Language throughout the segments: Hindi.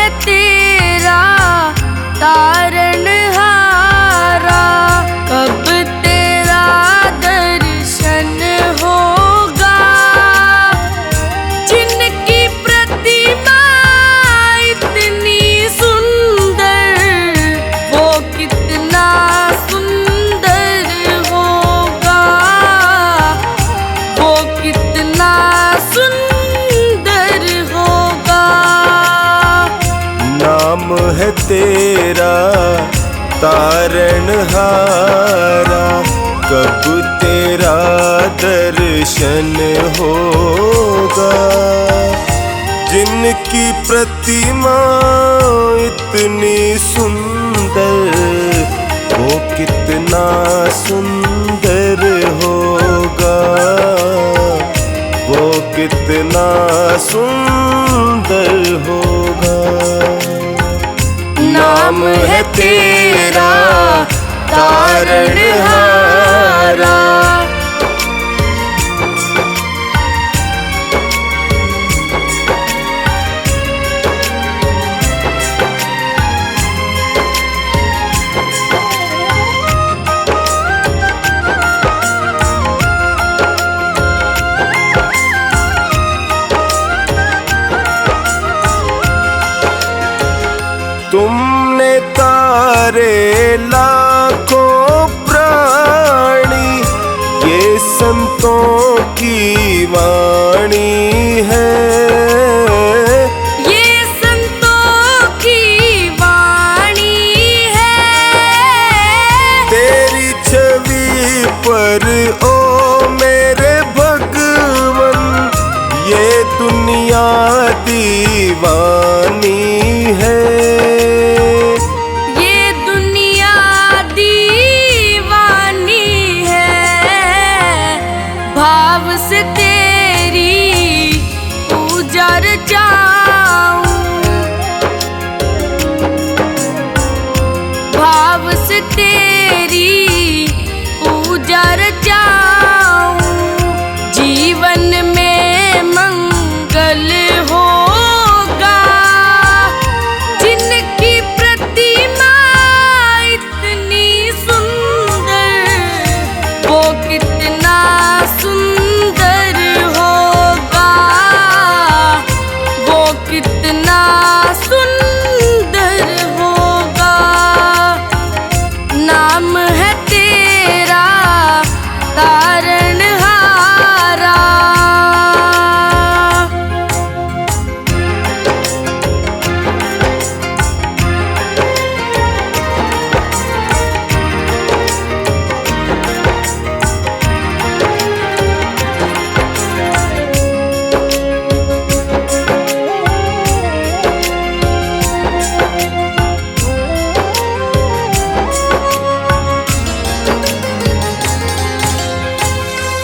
है तेरा तारणहारा, कब तेरा दर्शन होगा। जिनकी प्रतिमा इतनी सुंदर, वो कितना सुंदर होगा, वो कितना सुंदर होगा। नाम है तेरा तारणहारा, कब तेरा दर्शन होगा। जिनकी प्रतिमा इतनी सुंदर, वो कितना सुंदर होगा, वो कितना सुंदर होगा। नाम है तेरा तारणहारा। तुमने तारे लाखों प्राणी, ये संतों की वाणी है। ये संतों की वाणी है। तेरी छवि पर ओ मेरे भगवन, ये दुनिया दीवानी है। भाव से तेरी पूजा रचाऊं, भाव से तेरी पूजा रचाऊं। जीवन में मंगल होगा, जिनकी प्रतिमा इतनी सुंदर, वो कितना सुंदर होगा, वो कितना सुंदर होगा। नाम है तेरा तारणहारा।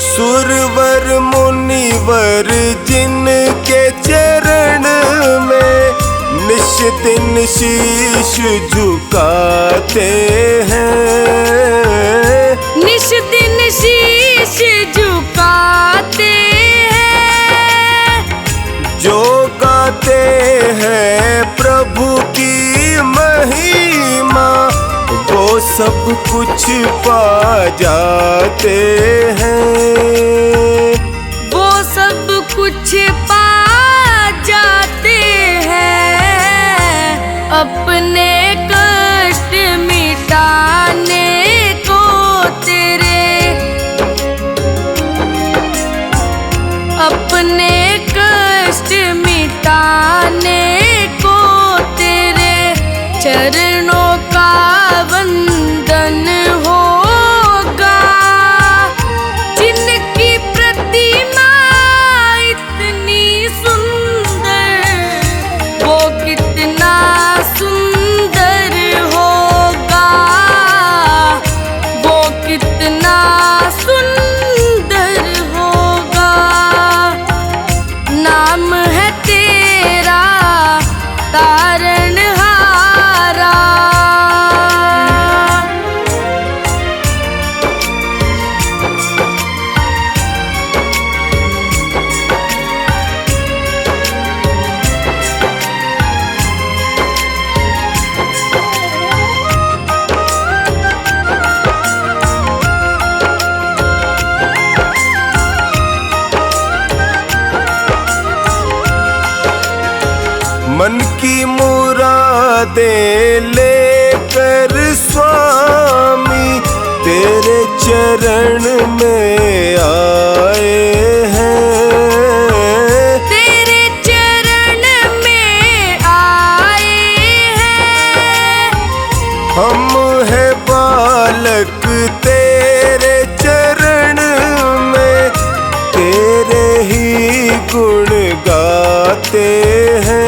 सुरवर मुनिवर जिनके चरण में निश दिन शीश झुकाते हैं, निश दिन शीश झुकाते हैं। जो गाते हैं प्रभु की महिमा, वो सब कुछ पा जाते हैं, वो सब कुछ पा जाते हैं। अपने कष्ट मिटाने को तेरे, अपने कष्ट मिटाने को तेरे चरणों का वंदन होगा। जिनकी प्रतिमा इतनी दे लेकर स्वामी तेरे चरण में आए हैं। तेरे चरण में आए हैं। हम है बालक तेरे चरण में, तेरे ही गुण गाते हैं।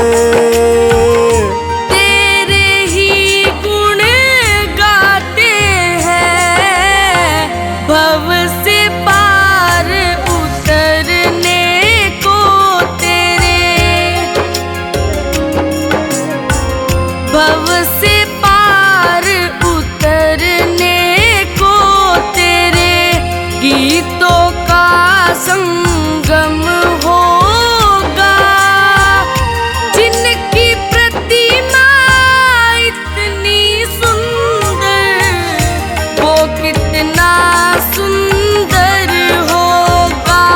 तेरे ही गुण गाते हैं। भव से पार उतरने को तेरे, भव से पार उतरने को तेरे गीतों का संगम होगा। जिनकी प्रतिमा इतनी सुंदर, वो कितना सुंदर होगा,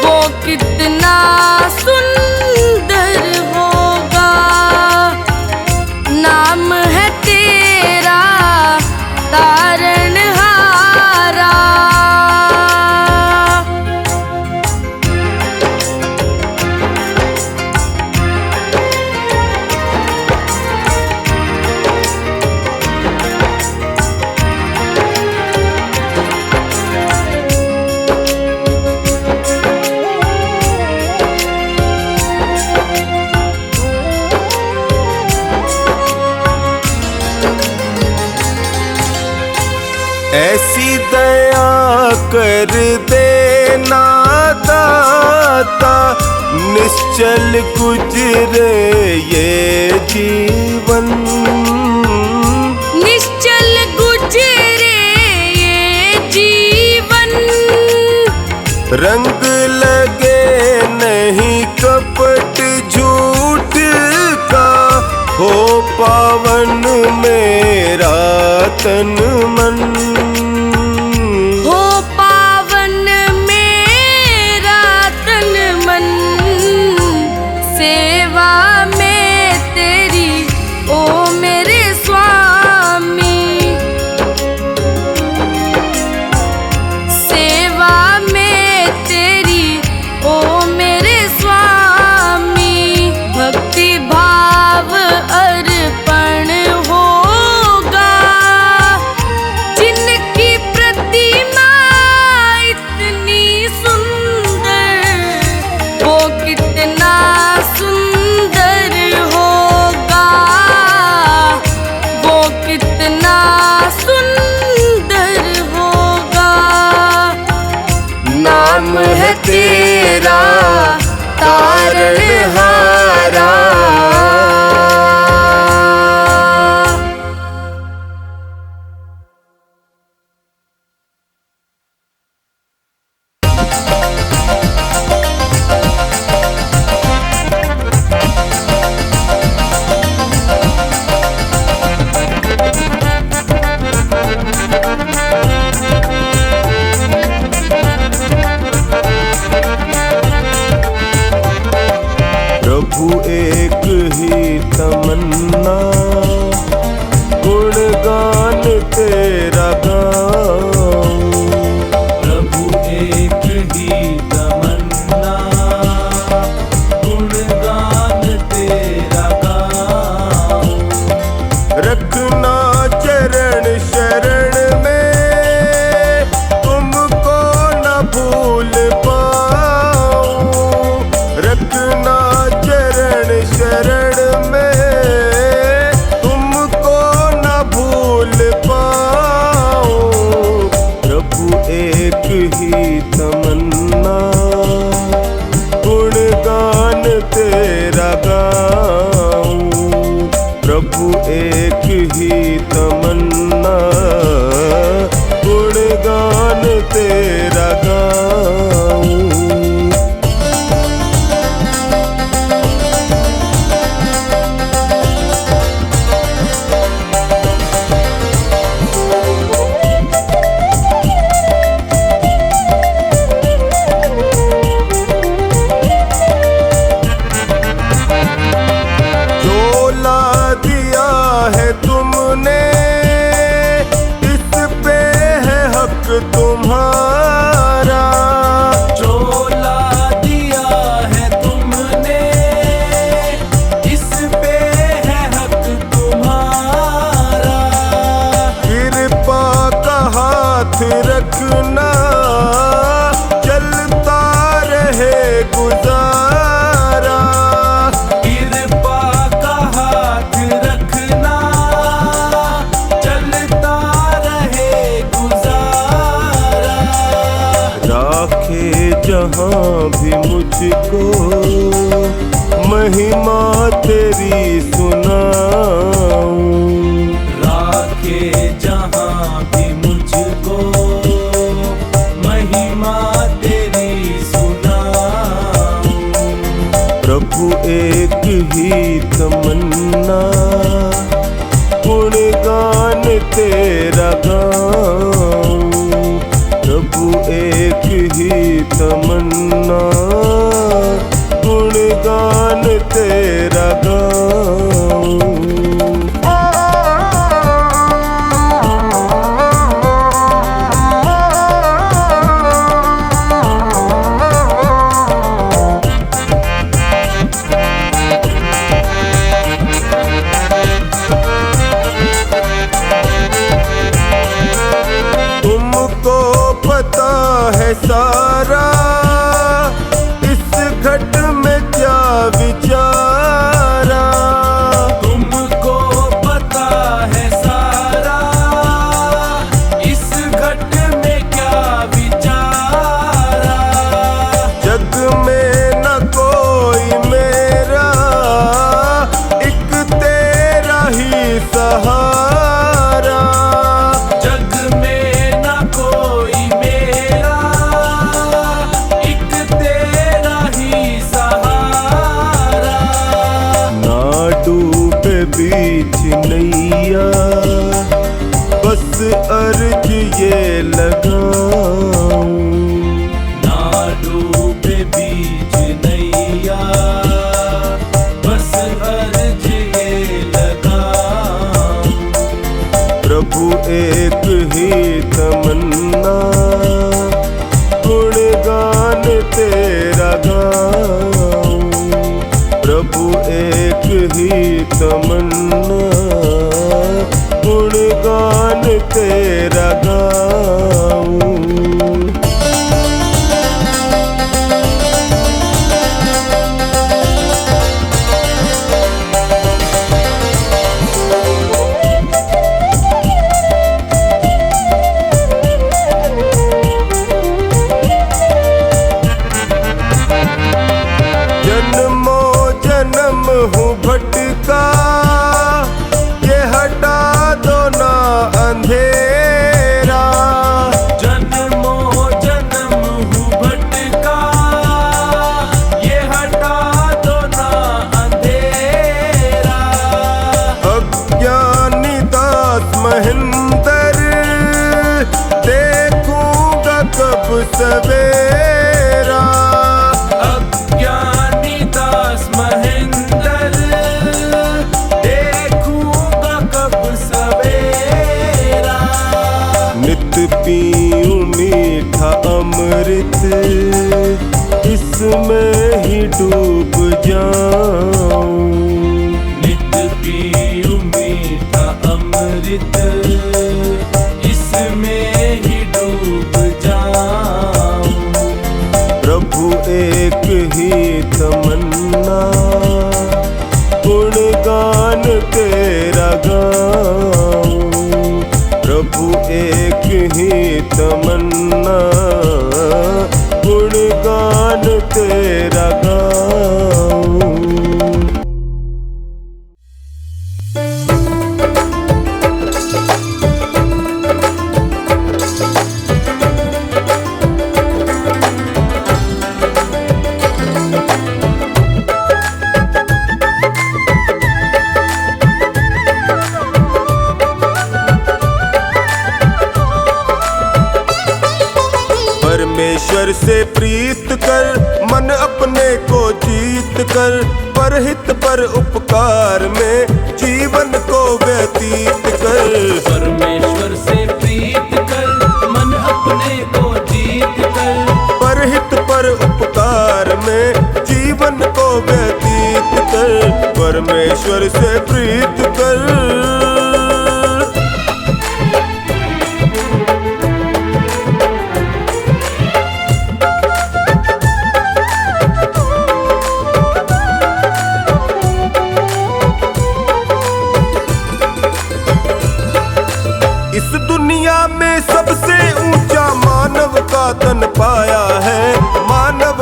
वो कितना सुंदर होगा। नाम है तेरा तारणहारा। ऐसी दया कर देना दाता, निश्चल गुजरे ये जीवन। निश्चल गुजरे ये जीवन। रंग लगे नहीं कपट झूठ का, हो पावन मेरा तन मन। हो पावन मेरा तन मन। सेवा में तेरी ओ मेरे स्वामी, सेवा में तेरी ओ मेरे स्वामी। भक्ति भाव अर्पण होगा। जिनकी प्रतिमा इतनी सुंदर, वो कितना सुंदर होगा, वो कितना सुंदर होगा। नाम है तेरा तारणहारा। प्रभु एक ही तमन्ना, गुणगान तेरा गाऊं। प्रभु एक ही तमन्ना, गुणगान तेरा गाऊं। रखना चरण शरण में, तुमको न भूल पाऊं। रखना चरण शरण में, तुमको न भूल पाऊं। प्रभु एक ही तमन्ना, गुणगान तेरा गाऊं। प्रभु एक ही तमन्ना, गुणगान तेरा गाऊं। जहाँ भी मुझको महिमा तेरी सुनाऊं। राखे जहाँ भी मुझको महिमा तेरी सुनाऊं। प्रभु एक ही तमन्ना गुणगान तेरा गाऊं। प्रभु एक ही तमन्ना गुणगान तेरा गाऊं। तुमको पता है सारा इस घट में क्या विचारा। तुमको पता है सारा इस घट में क्या विचारा। जग में न कोई मेरा एक तेरा ही सहारा। जग में न कोई मेरा एक तेरा ही सहारा। ना डूबे बीच नैया बस अर्ज ये लगाऊं। ना डूबे बीच नैया बस अर्ज ये लगाऊं। प्रभु एक ही तमन्ना गुणगान तेरा गाऊं। प्रभु एक ही तमन्ना गुणगान तेरा गाऊं। जन्मों जन्म हूँ भटका ये हटा दो ना अंधेरा। जन्मों जन्म हूँ भटका ये हटा दो ना अंधेरा। अज्ञानी दास महेंद्र देखूंगा कब सवेरा। अज्ञानी दास महेंद्र देखूंगा कब सवेरा। नित पीऊं मीठा अमृत इसमें ही डूब जाऊं। नित पीऊं मीठा अमृत इसमें ही डूब जाऊं। प्रभु एक ही तमन्ना गुणगान तेरा गाऊं। प्रभु एक ही तमन्ना गुणगान तेरा गाऊं। परमेश्वर से प्रीत कर मन अपने को जीत कर। परहित पर उपकार में जीवन को व्यतीत कर। परमेश्वर से प्रीत कर मन अपने को जीत कर। परहित पर उपकार में जीवन को व्यतीत कर। परमेश्वर से प्रीत कर। दुनिया में सबसे ऊंचा मानव का तन पाया है। मानव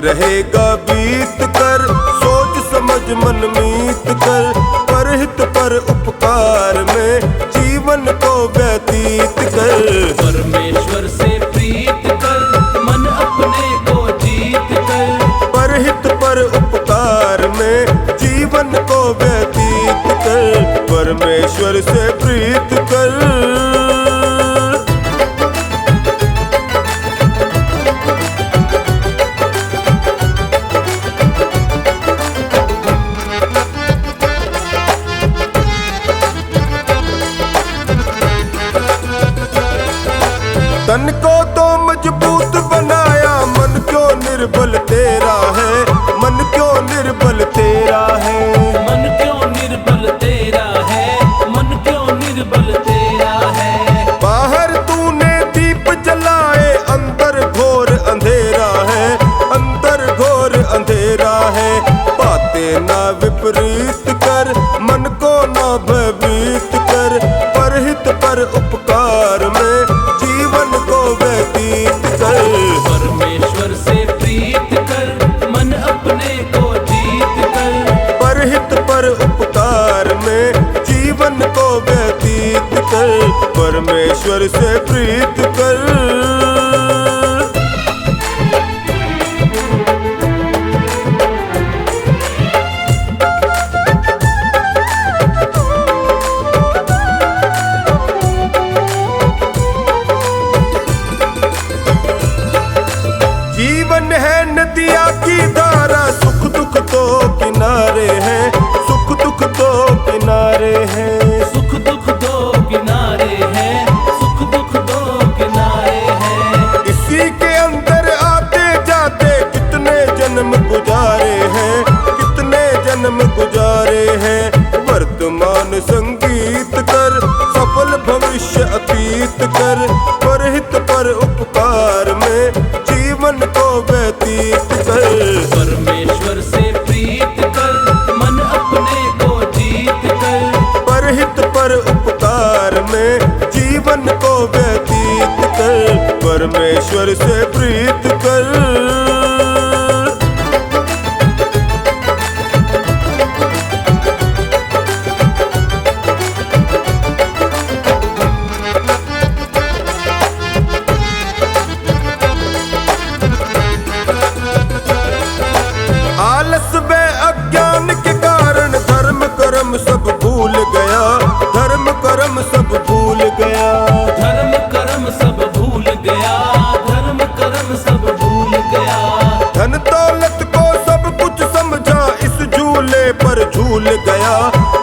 रहेगा बीत कर, सोच समझ मन मीत कर, परहित पर उपकार में जीवन को व्यतीत कर। परमेश्वर से प्रीत कर मन अपने को जीत कर, परहित पर उपकार में जीवन को व्यतीत कर, परमेश्वर से प्रीत कर। तन को तो मजबूत बनाया, मन क्यों निर्बल तेरा है, मन क्यों निर्बल तेरा है। मन क्यों निर्बल तेरा है, मन क्यों निर्बल तेरा है। बाहर तूने दीप जलाए, अंदर घोर अंधेरा है, अंदर घोर अंधेरा है। बातें ना विपरीत कर, मन को ना भयभीत कर, परहित पर उपकार में जीवन को व्यतीत कर। परमेश्वर से प्रीत कर मन अपने को जीत कर, परहित पर उपकार में जीवन को व्यतीत कर, परमेश्वर से प्रीत कर। जीवन है नदिया की धारा, सुख दुख तो किनारे हैं, सुख दुख तो किनारे हैं। सुख दुख दो किनारे हैं, सुख दुख दो किनारे हैं। इसी के अंदर आते जाते कितने जन्म गुजारे हैं, कितने जन्म गुजारे हैं। वर्तमान संगीत कर, सफल भविष्य अतीत कर, परहित पर उपकार में जीवन को व्यतीत कर। परमेश्वर से प्रीत कर मन अपने को जीत कर, परहित पर उपकार में जीवन को व्यतीत कर, परमेश्वर से प्रीत कर। आलस व अज्ञान के कारण धर्म कर्म सब भूल गया, धर्म कर्म सब भूल गया। धर्म कर्म सब भूल गया, धर्म कर्म सब भूल गया। धन दौलत को सब कुछ समझा, इस झूले पर झूल गया,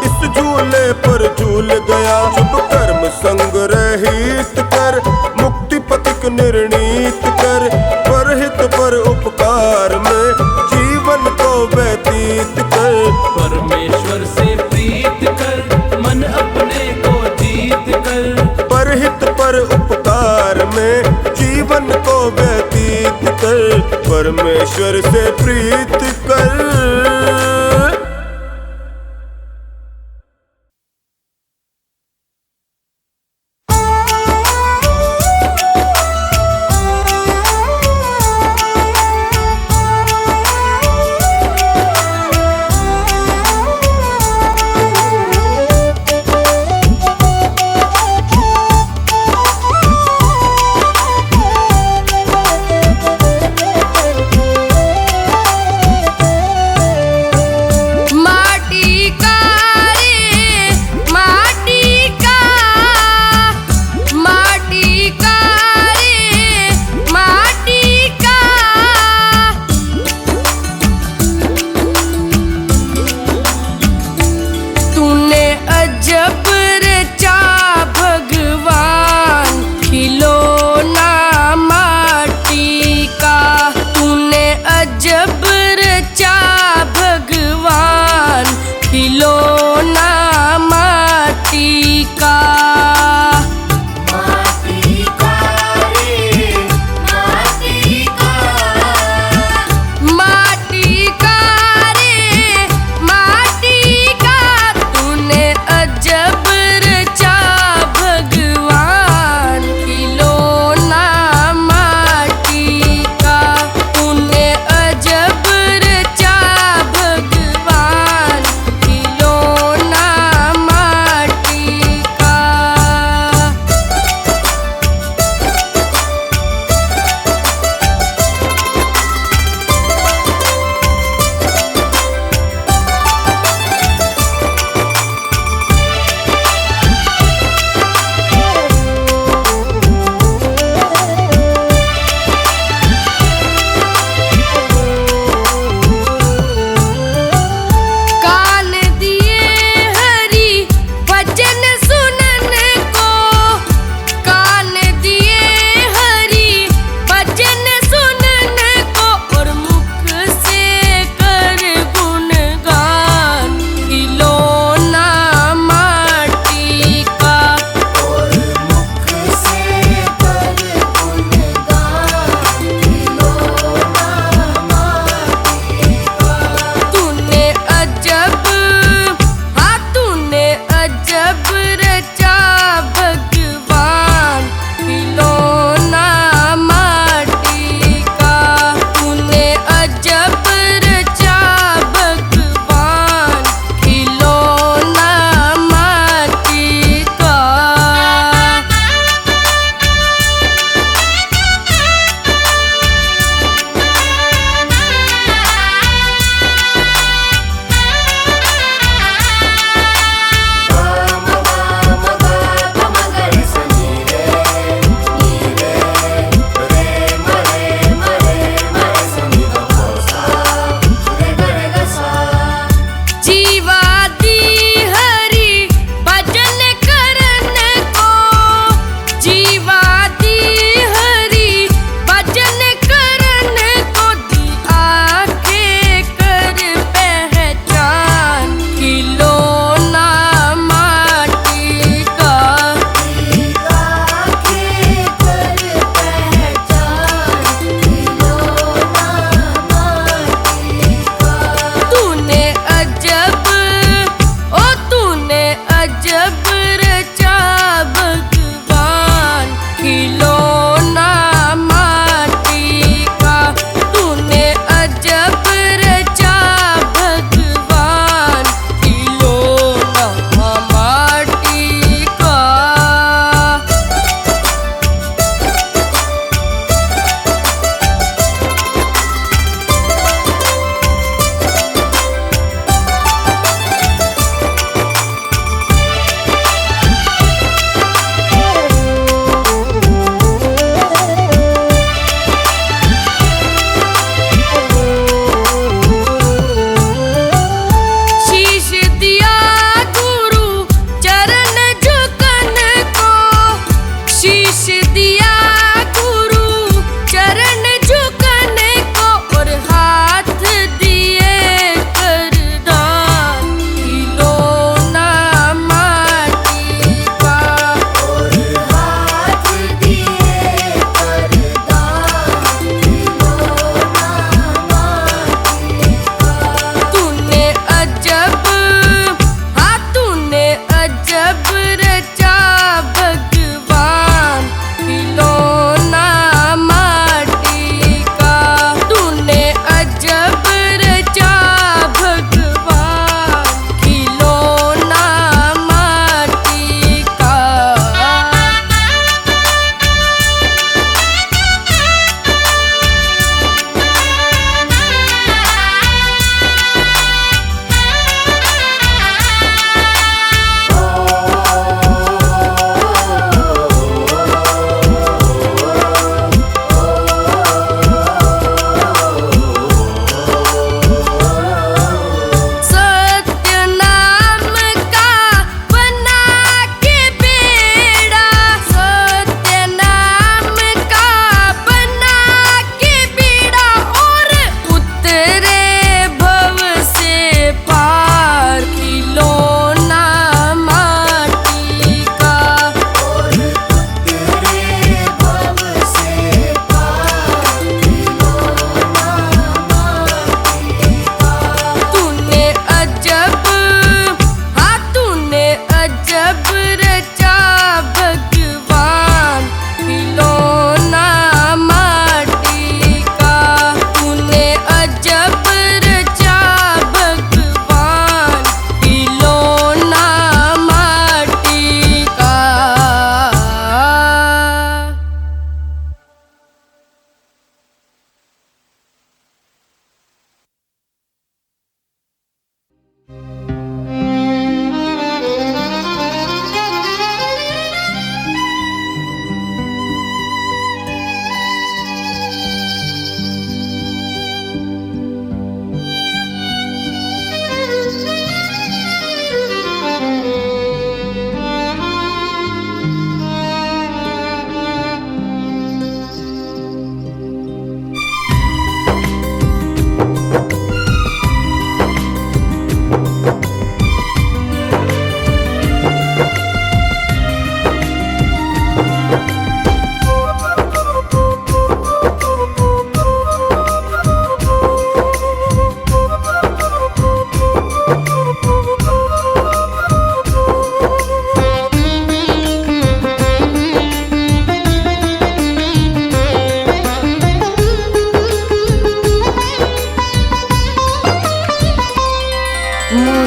इस झूले पर झूल गया। शुभ कर्म संग रहित कर, मुक्ति पथिक निर्णीत कर, परहित पर उपकार में जीवन को व्यतीत कर। परमेश्वर से प्रीत कर मन अपने को जीत कर, परहित पर उपकार में जीवन को व्यतीत कर, परमेश्वर से प्रीत कर।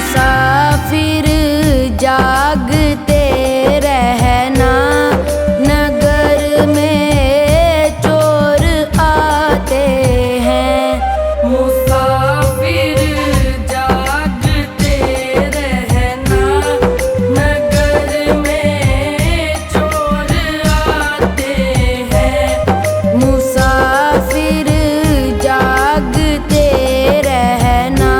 मुसाफिर जागते रहना, नगर में चोर आते हैं। मुसाफिर जागते रहना, नगर में चोर आते हैं। मुसाफिर जागते रहना,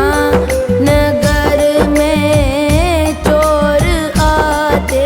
नगर में चोर आते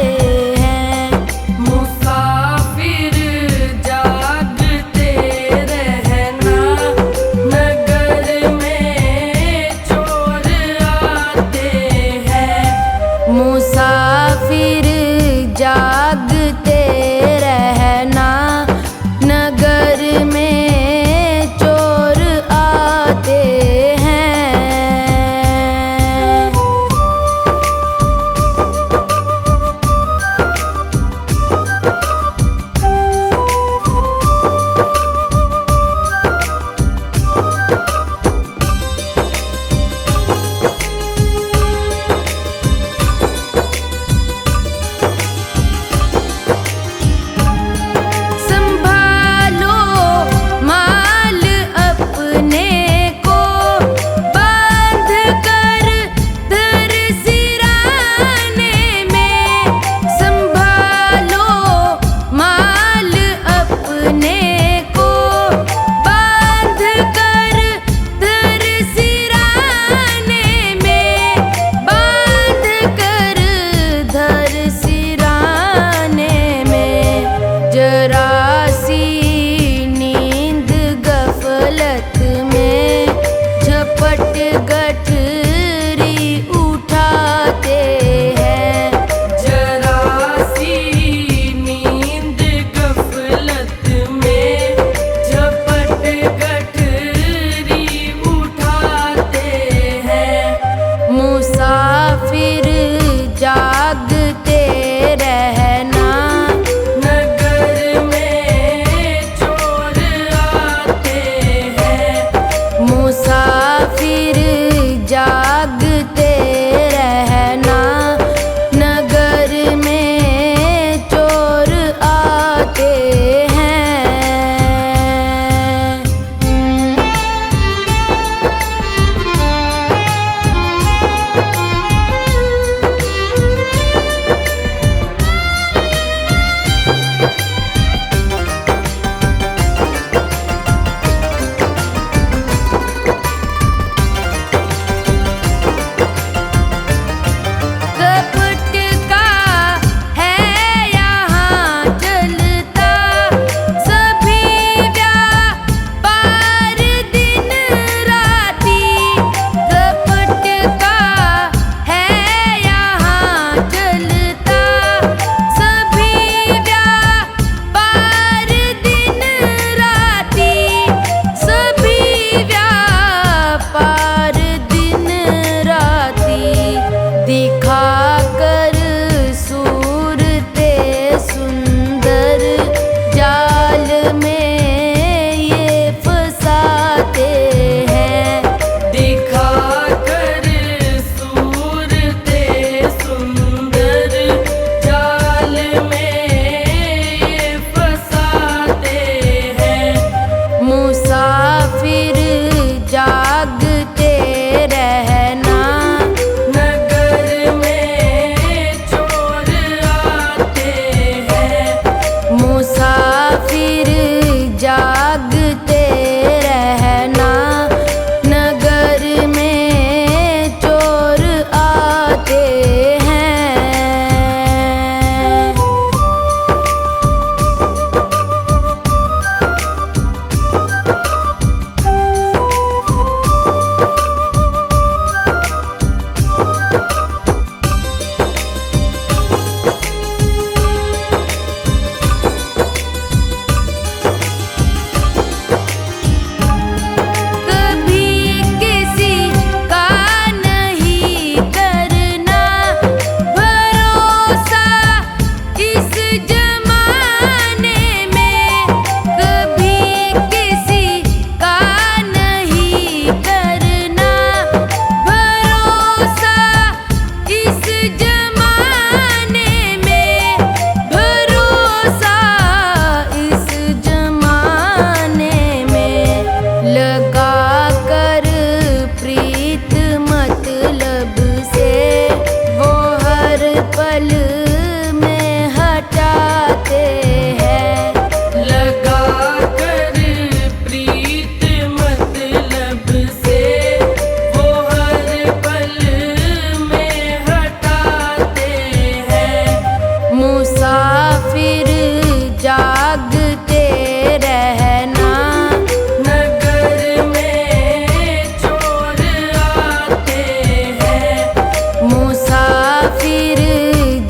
मुसाफिर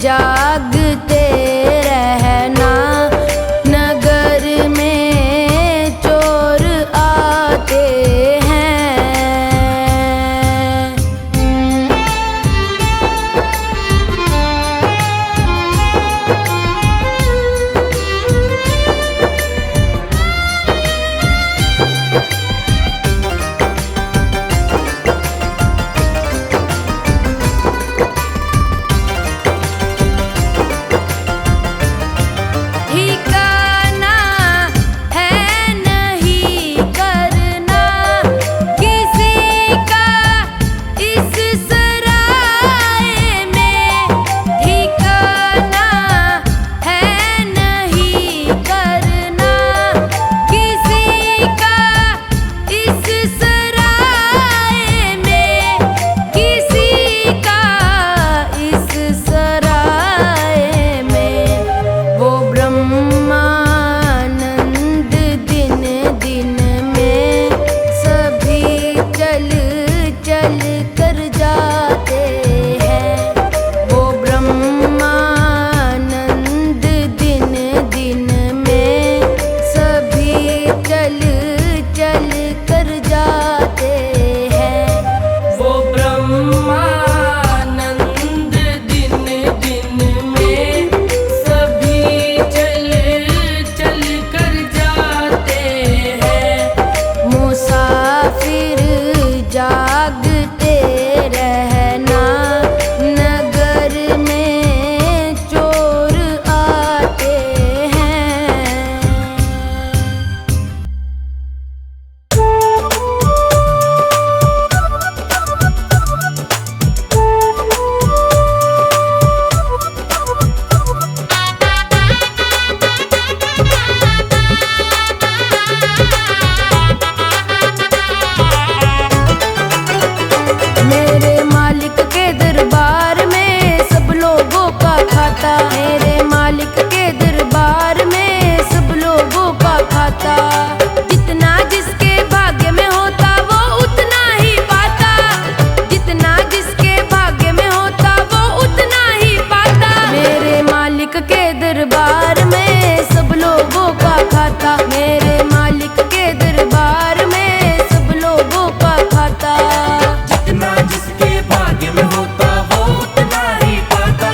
जागते रहना, नगर में चोर आते हैं। ठिकाना है नहीं करना किसी का इस सराय में, ठिकाना है नहीं करना किसी का इस सराय में, किसी का इस सराय में। वो ब्रह्मानंद दिन दिन में सभी चल चल कर जाते हैं। वो ब्रह्मानंद दिन दिन में सभी चल चल कर जाते हैं। वो ब्रह्मानंद दिन दिन में सभी चल चल कर जाते हैं। मुसाफिर जागते रहना, नगर में चोर आते हैं। मेरे मालिक के दरबार में सब लोगों का खाता, मेरे मालिक के दरबार में सब लोगों का खाता। जितना जिसके भाग्य में होता वो उतना ही पाता, जितना जिसके भाग्य में होता वो उतना ही पाता। मेरे मालिक के दरबार में सब लोगों का खाता, मेरे मालिक के दरबार में सब लोगों का खाता। जितना जिसके भाग्य में होता वो उतना ही पाता,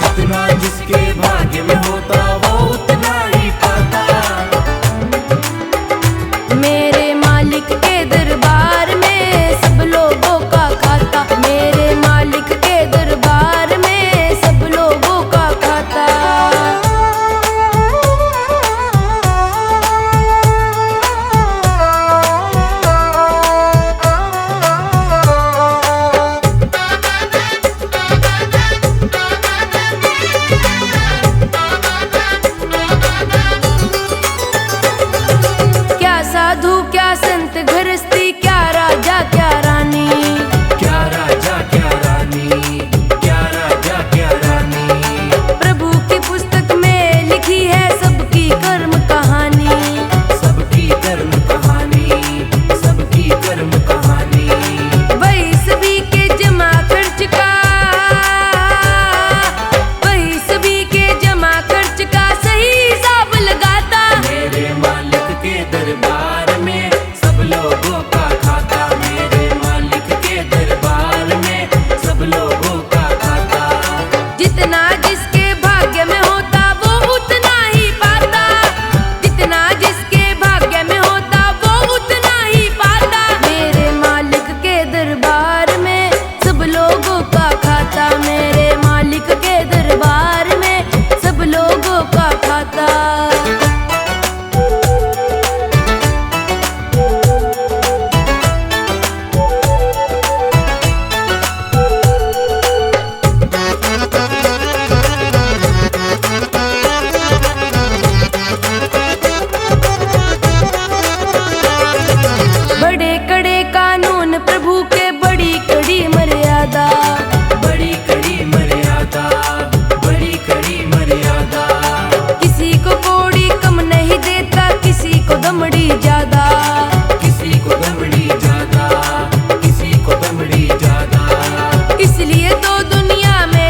जितना जिसके भाग्य में होता वो उतना ही पाता। मेरे मालिक के दरबार में सब लोगों का खाता, मेरे मालिक के दरबार में सब लोगों का खाता। क्या साधु क्या संत गृहस्थी, क्या राजा क्या रानी, क्या राजा क्या रानी, क्या राजा क्या रानी। प्रभु की पुस्तक में लिखी है सबकी कर्म कहानी, सबकी कर्म कहानी, सबकी कर्म कहानी। वही सभी के जमा खर्च का, वही सभी के जमा खर्च का सही हिसाब लगाता। मेरे मालिक के दरबार में सब लोगों का खाता, मेरे मालिक के दरबार में सब लोगों का खाता। जितना जिसके भाग्य में होता वो उतना ही पाता, जितना जिसके भाग्य में होता वो उतना ही पाता। मेरे मालिक के दरबार में सब लोगों का खाता, मेरे मालिक के दरबार में सब लोगों का खाता। बड़े कड़े कानून प्रभु के, बड़ी कड़ी मर्यादा, बड़ी कड़ी मर्यादा, बड़ी कड़ी मर्यादा। किसी को कौड़ी कम नहीं देता, किसी को दमड़ी ज्यादा, किसी को दमड़ी ज्यादा, किसी को दमड़ी ज्यादा। इसलिए तो दुनिया में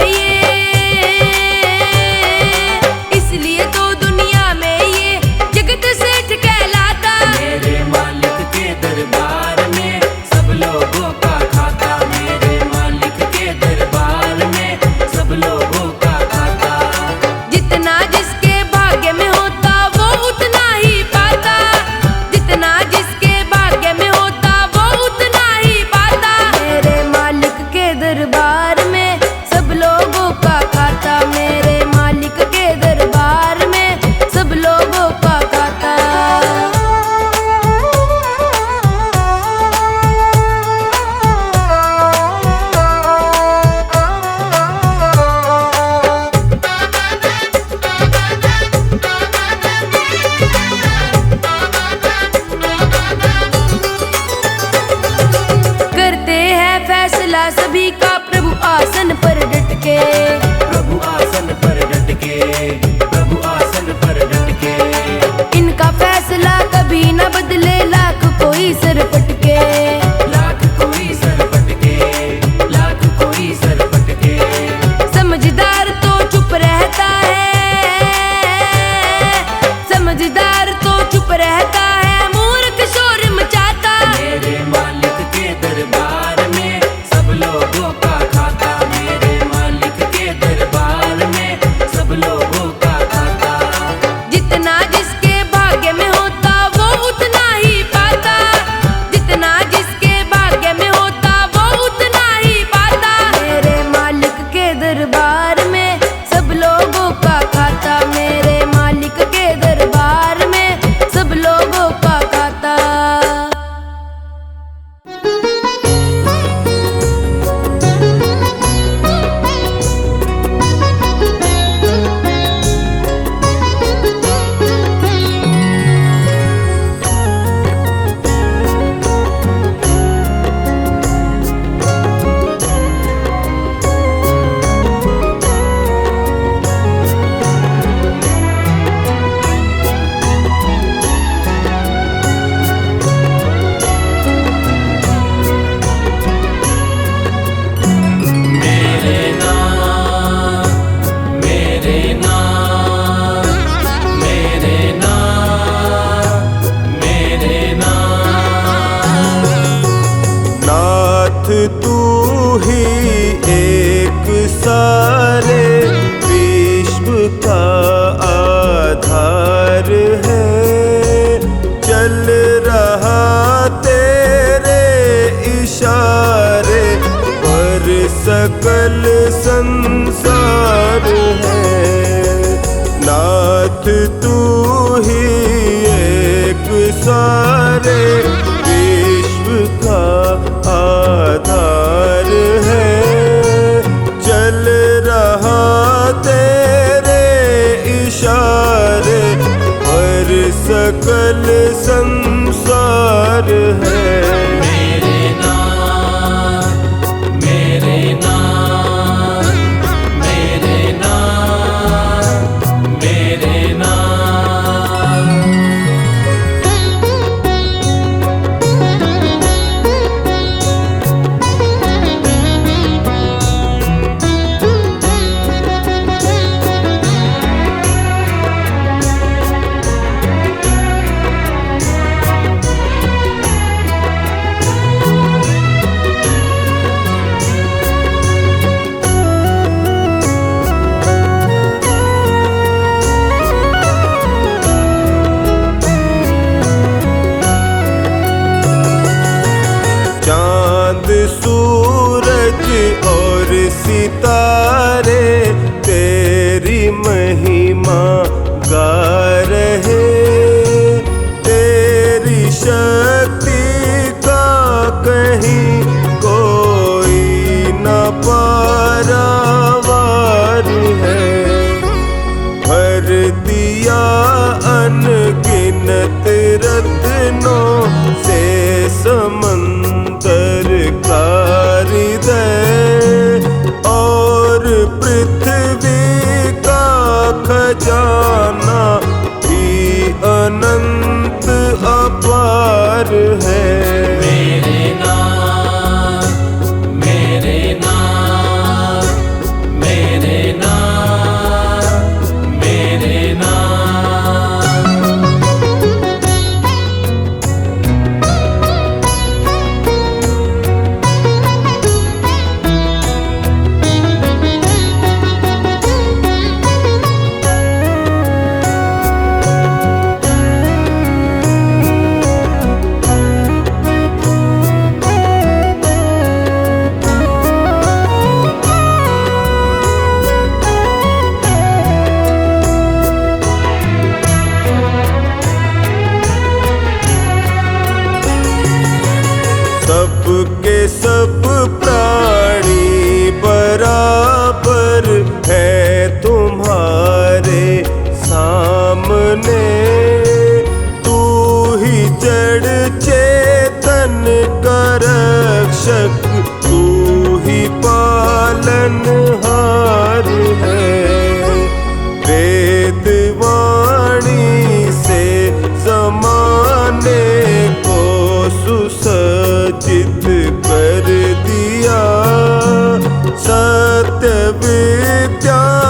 सत्य विद्याओं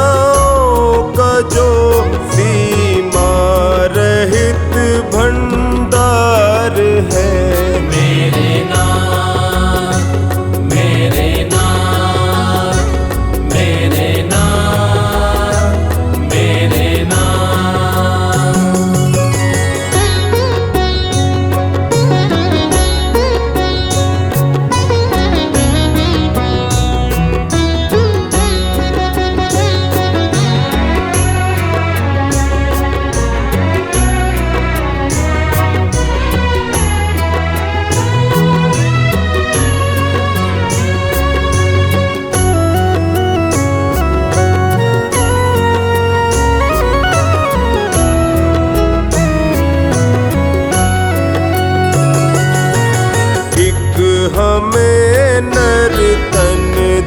का जो सीमा रहित भंडार है। मेरे नाथ, मेरे नाथ, मेरे नाथ, मेरे नाथ। एक हमें नर्तन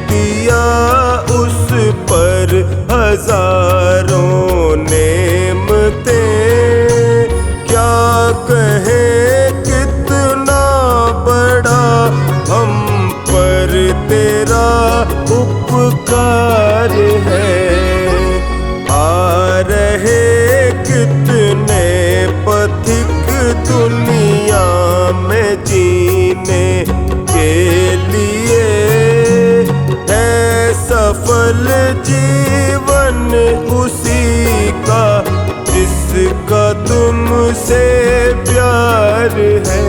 दिया, उस पर हजारों नेमते। क्या कहे कितना बड़ा हम पर तेरा उपकार है। आ रहे कितने पथिक दुनिया में जीने के लिए, है सफल जीवन उसी का जिसका तुमसे प्यार है।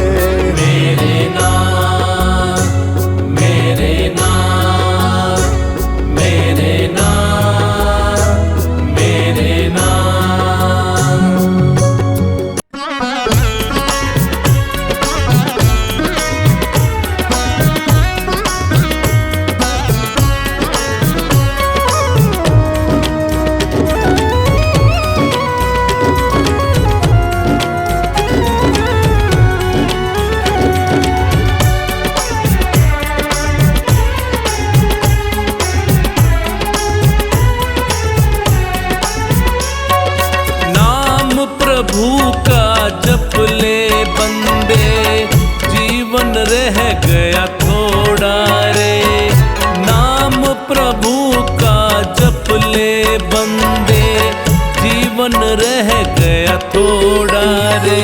मेरे नाथ, मेरे नाथ, मेरे नाथ, मेरे नाथ। नाम प्रभु का जप ले बंदे, जीवन रह गया थोड़ा रे। नाम प्रभु का जप ले बंदे, जीवन रह गया थोड़ा रे।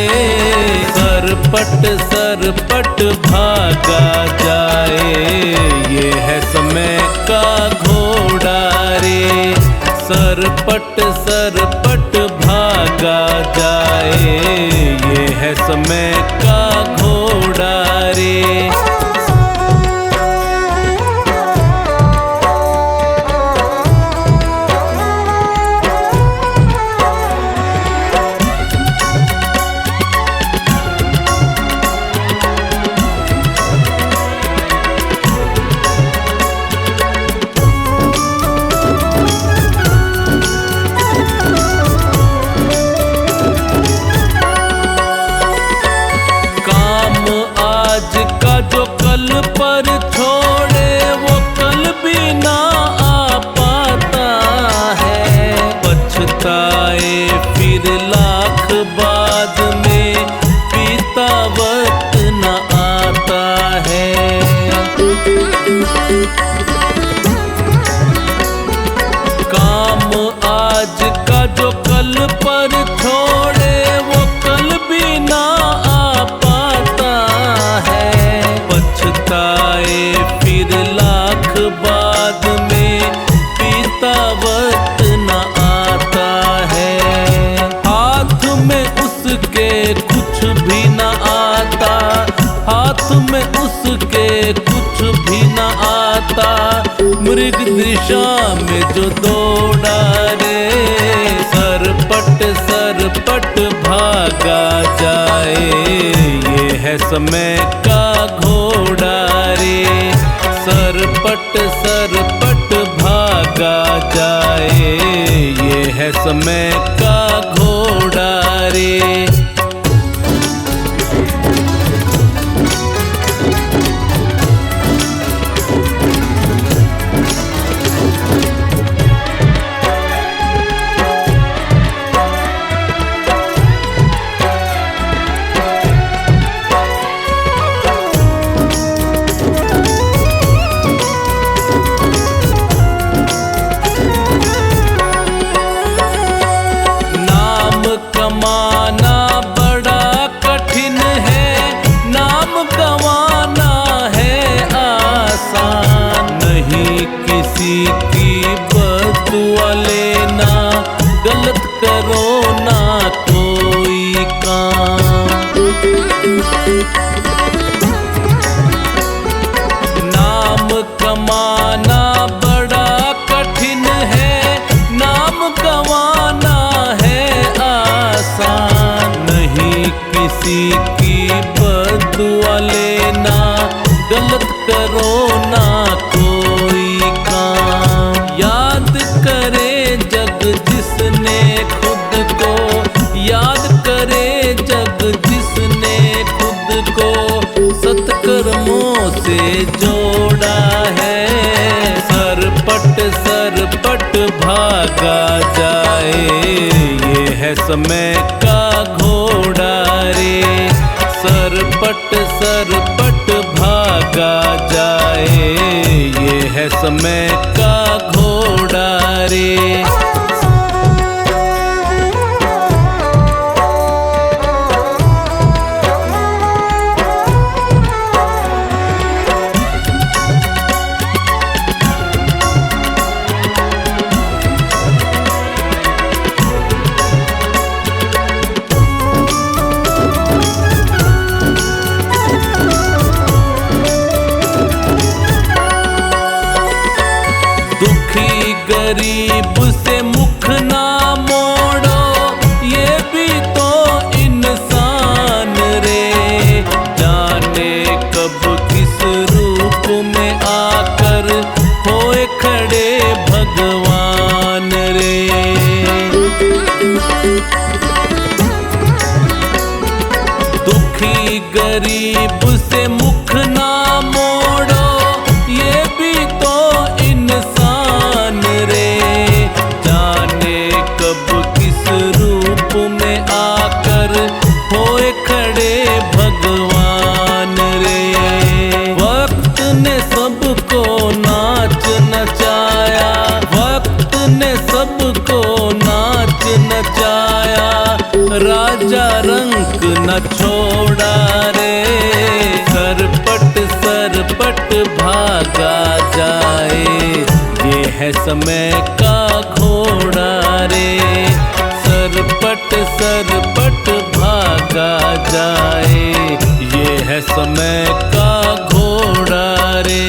सरपट सरपट भागा जाए, ये है समय का घोड़ा रे। सरपट सरपट भागा जाए, ये है समय का घोड़ा रे। जो कल पर छोड़े वो कल भी ना आ पाता है। पछताए फिर लाख बाद में, बीता वक्त न आता है। काम आज का जो कल पर छोड़े वो कल भी ना आ पाता है। पछताए फिर लाख बाद में, बीता वक्त न आता है। हाथ में उसके कुछ भी न आता, हाथ में उसके कुछ भी न आता। मृग दिशा में जो दौड़ा रे, सरपट सरपट भागा जाए, ये है समय का घोड़ा रे। सरपट सरपट भागा जाए, ये है समय का घोड़ा रे। भागा जाए, ये है समय का घोड़ा रे। सरपट सरपट भागा जाए, ये है समय का घोड़ा रे। दुखी गरीब से मुख ना मोड़ो, ये भी तो इंसान रे। जाने कब किस रूप में आकर होए खड़े भगवान रे। दुखी गरीब से मुख ना मोड़ो, ये भी तो इंसान रे। जाने कब किस रूप में आकर होए खड़े भगवान रे। वक्त ने सबको नाच नचाया, वक्त ने सबको नाच नचाया, राजा रंक न छोड़ा रे। सरपट सरपट भागा जाए, ये है समय का घोड़ा रे। सरपट सरपट भागा जाए, ये है समय का घोड़ा रे।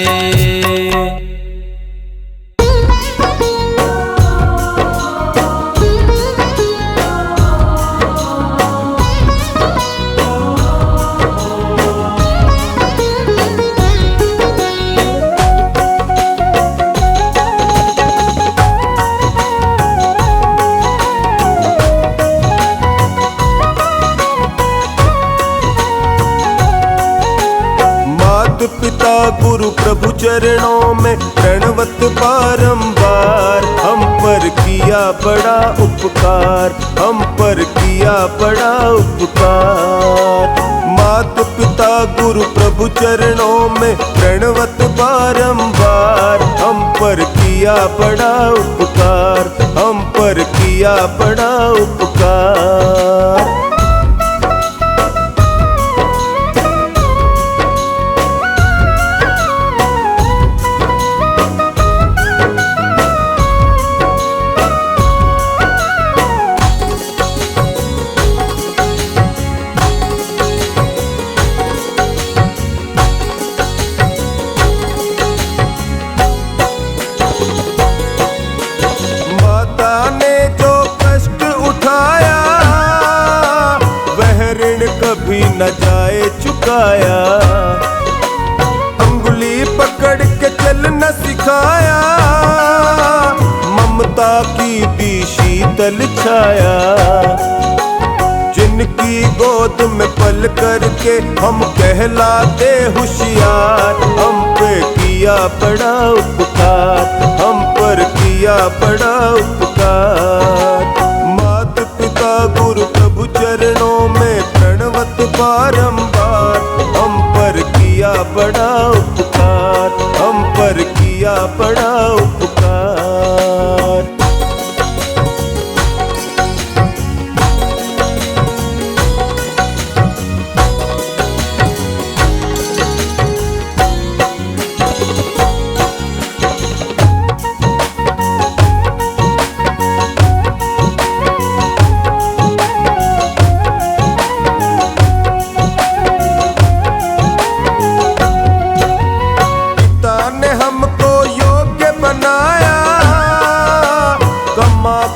पिता गुरु प्रभु चरणों में प्रणवत बारंबार। हम पर किया बड़ा उपकार, हम पर किया बड़ा उपकार। मात पिता गुरु प्रभु चरणों में प्रणवत बारंबार। हम पर किया बड़ा उपकार, हम पर किया बड़ा उपकार। कभी न जाए चुकाया, अंगुली पकड़ के चलना सिखाया। ममता की दी शीतल छाया, जिनकी गोद में पल करके हम कहलाते होशियार। हम पे किया बड़ा उपकार, हम पर किया बड़ा उपकार। मात पिता गुरु प्रभु चरणों में प्रणवत बारंबार। हम पर किया बड़ा उपकार, हम पर किया बड़ा उपकार।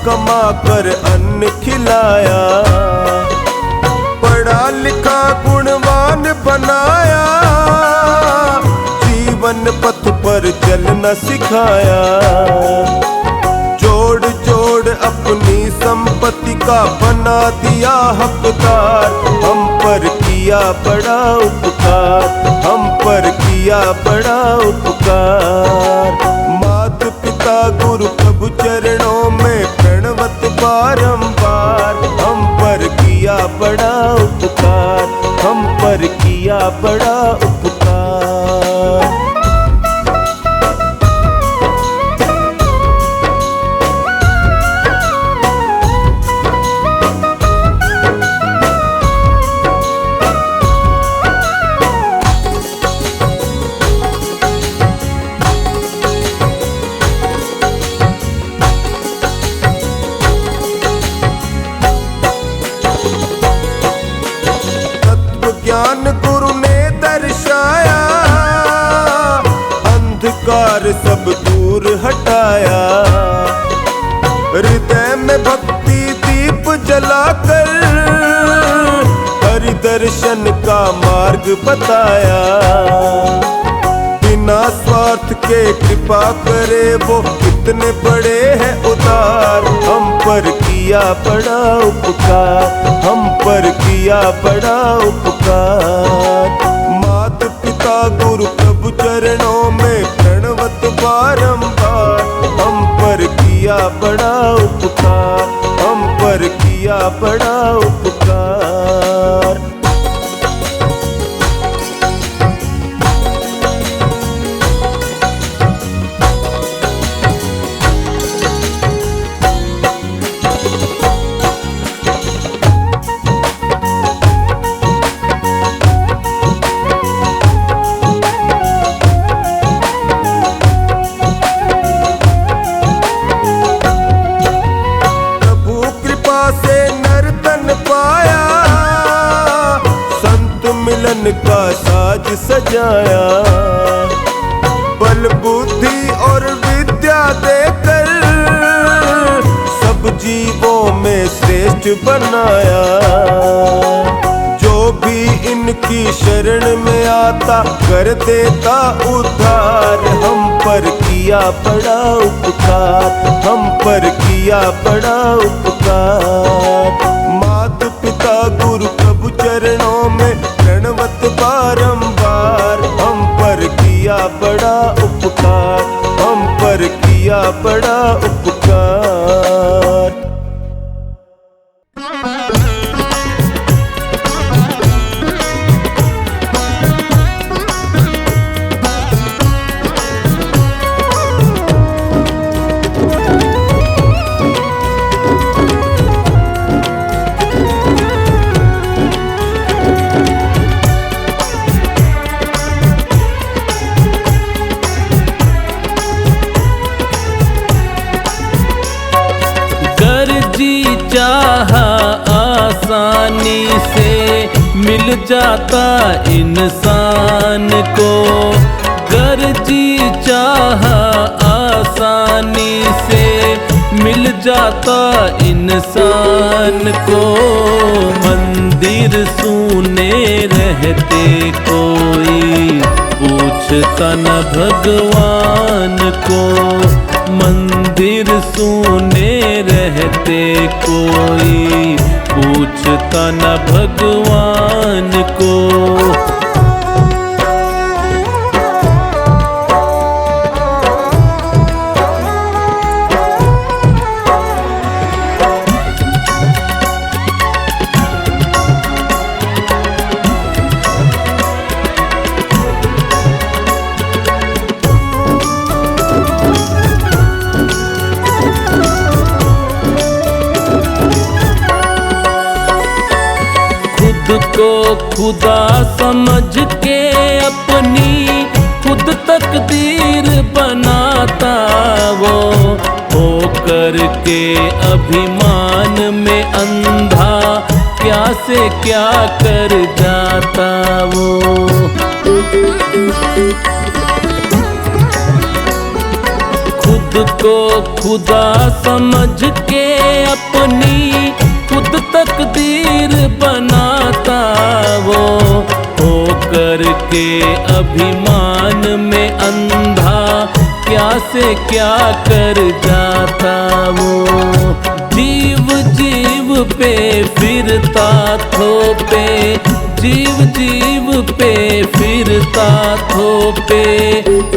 कमा कर अन्न खिलाया, पढ़ा लिखा गुणवान बनाया। जीवन पथ पर चलना सिखाया, जोड़ जोड़ अपनी संपत्ति का बना दिया हकदार। हम पर किया बड़ा उपकार, हम पर किया बड़ा उपकार। मात पिता पिता गुरु प्रभु चरणों में प्रणवत बारंबार। हम पर किया बड़ा उपकार, हम पर किया बड़ा उपकार। ज्ञान गुरु ने दर्शाया, अंधकार सब दूर हटाया। हृदय में भक्ति दीप जलाकर हरि दर्शन का मार्ग बताया। बिना स्वार्थ के कृपा करे वो कितने बड़े हैं उदार। हम पर किया बड़ा उपकार, हम पर किया बड़ा उपकार। मात पिता गुरु प्रभु चरणों में प्रणवत बारंबार। हम पर किया बड़ा उपकार, हम पर किया बड़ा उपकार। का साज सजाया। बल बुद्धि और विद्या देकर सब जीवों में श्रेष्ठ बनाया। जो भी इनकी शरण में आता कर देता उद्धार। हम पर किया बड़ा उपकार, हम पर किया बड़ा उपकार। मात पिता गुरु प्रभु चरणों में प्रणवत बारंबार। हम पर किया बड़ा उपकार, हम पर किया बड़ा उपकार। चाहा आसानी से मिल जाता इंसान को। गर जी चाहा आसानी से मिल जाता इंसान को। मंदिर सूने रहते कोई पूछता न भगवान को। मंदिर सूने रहते कोई पूछता न भगवान को। को खुदा समझ के अपनी खुद तकदीर बनाता वो। होकर के अभिमान में अंधा क्या से क्या कर जाता वो। खुद को खुदा समझ के अपनी खुद तकदीर बनाता वो। होकर के अभिमान में अंधा क्या से क्या कर जाता वो। जीव जीव पे फिरता थोपे, जीव जीव पे फिरता थोपे।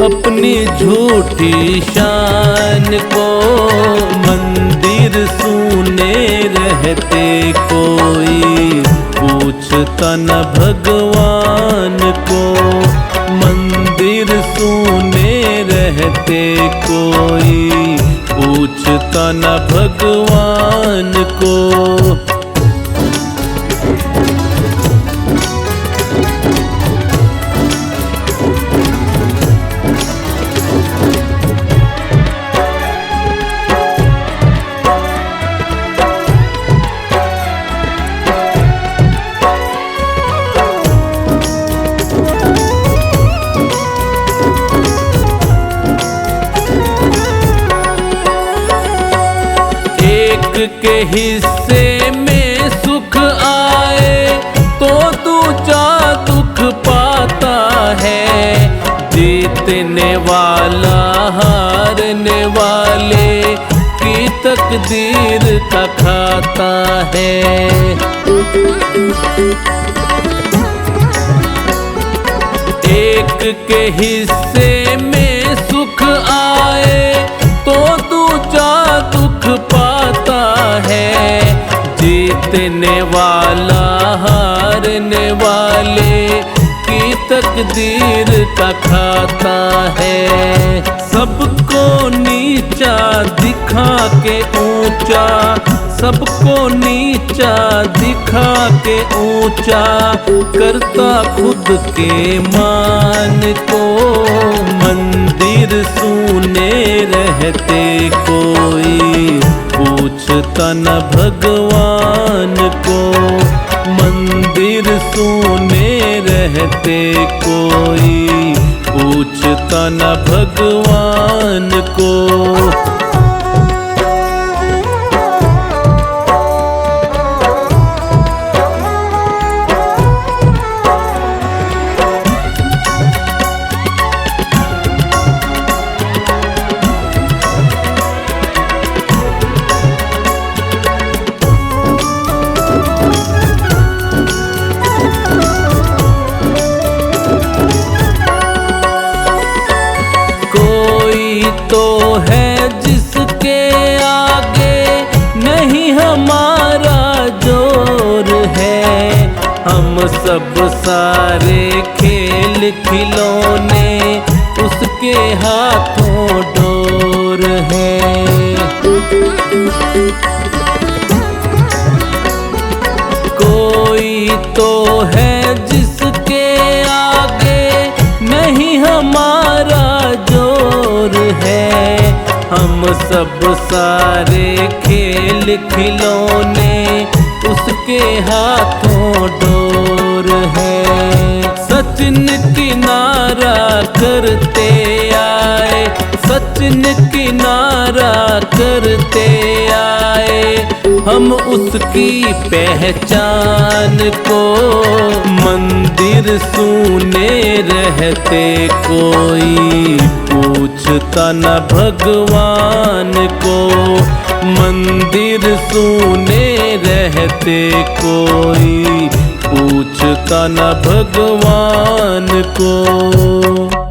अपनी अपनी झूठी शान को, मंदिर सुने रहते कोई पूछता न भगवान को, मंदिर सुने रहते कोई पूछता न भगवान को। के हिस्से में सुख आए तो दूजा दुख पाता है, जीतने वाला हारने वाले की तकदीर का खाता है। एक के हिस्से में सुख आए तो दूजा दुख पाता है, जीतने वाला हारने वाले की तकदीर का खाता है। सबको नीचा दिखा के ऊंचा, सबको नीचा दिखा के ऊंचा करता खुद के मान को, मंदिर सुने रहते कोई पूछता न भगवान को, मंदिर सुने रहते कोई पूछता न भगवान को। तो है जिसके आगे नहीं हमारा जोर है, हम सब सारे खेल खिलौने उसके हाथों डोर है। कोई तो है जिसके आगे नहीं हमारा जोर है, हम सब सारे खेल खिलौने उसके हाथों डोर है। सचिन किनारा करते आए, सचिन किनारा करते आए, हम उसकी पहचान को, मंदिर सुने रहते कोई पूछता न भगवान को, मंदिर सुने रहते कोई पूछता न भगवान को।